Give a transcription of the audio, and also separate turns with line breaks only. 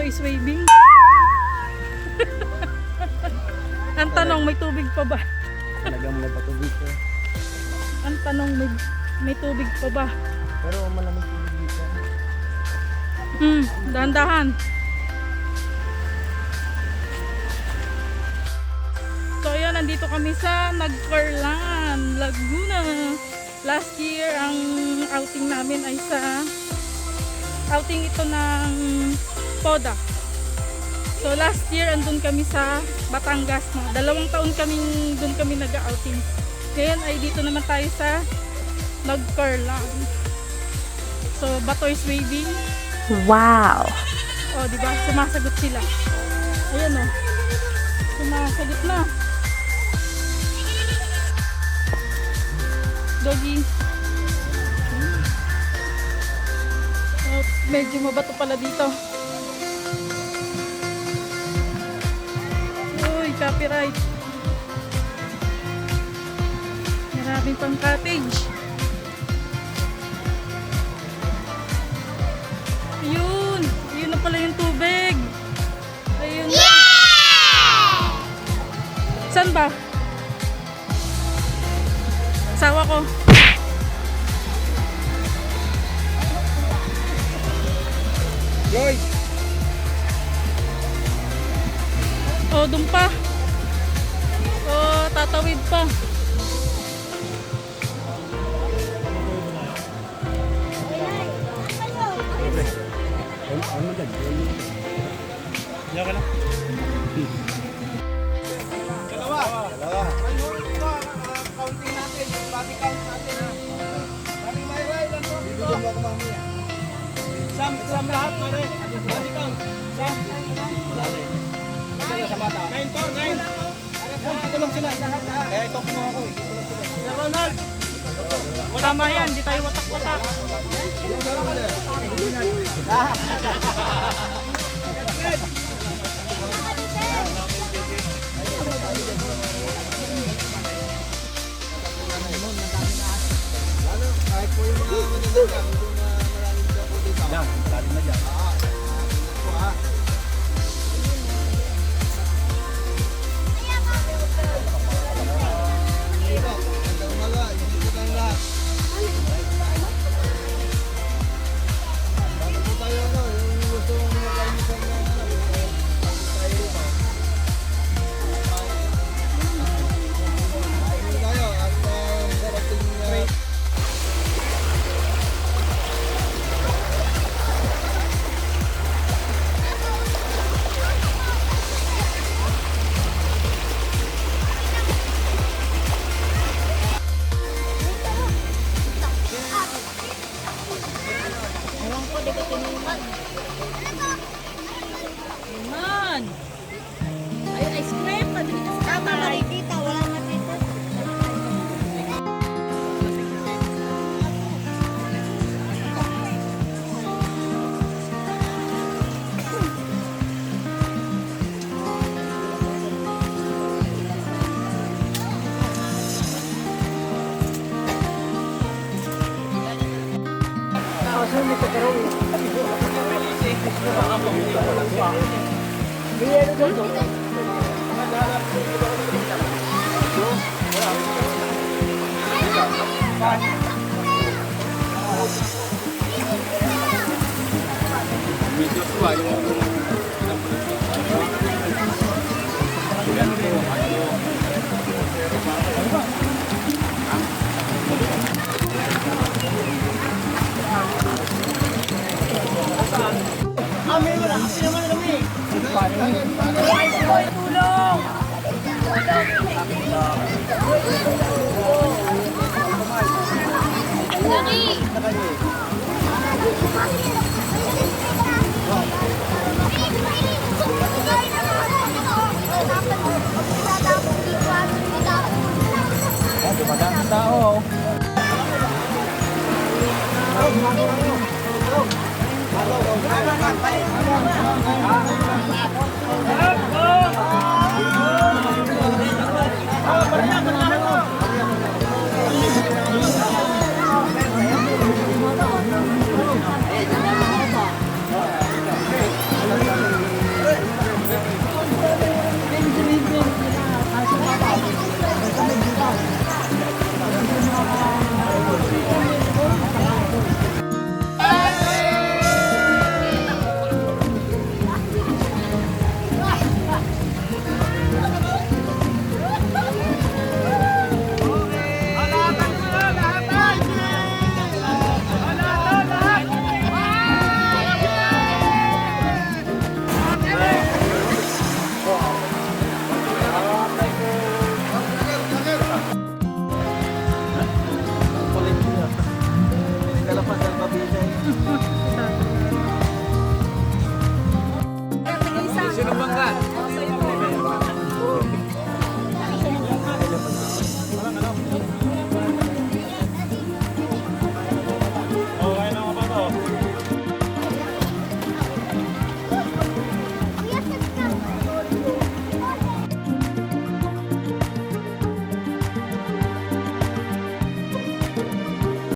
Batoy swimming. Ang tanong, may tubig pa ba?
Talagang may patubig ko.
Ang tanong, may tubig pa ba?
Pero malamig tubig dito.
Dahan-dahan. So ayan, nandito kami sa Nagcarlan, Laguna. Last year, ang outing namin ay sa outing ito ng Poda. So last year, andun kami sa Batangas. No? 2 taon doon kami nag-outing. Ngayon ay dito naman tayo sa Nagcarlan. So Batoy swimming.
Wow!
Oh, di ba? Sumasagot sila. Ayan oh. Sumasagot na. Doggy. Oh, medyo mabato pala dito. Uy, copyright. Maraming pang cottage. Ayun. Ayun na pala yung tubig. Ayun na. Saan ba? Asawa ko.
Lloyd!
Oh, dun pa. Oh, tatawid pa.
Ano dyan? Diyan ka na? Dalawa! Ano ito ang counting natin? Yung body count natin ha? Body my right, ano? Dito dyan ba kumami yan? Sam lahat, mare. Body count. Sam. Dali. Dali sa mata. 9 to, 9. Dito lang sila. Eh, ito mo ako eh. Sir Ronald!
Tama yan, di tayo watak-watak.
Kahit po yung mga manananggang, yung maraming ka po dito. Yan, maraming na dyan.
Man! Ayun, ice cream. Pabili ka sa
Tama,
tatay.
makikita. Wala makita.
Madaming tao.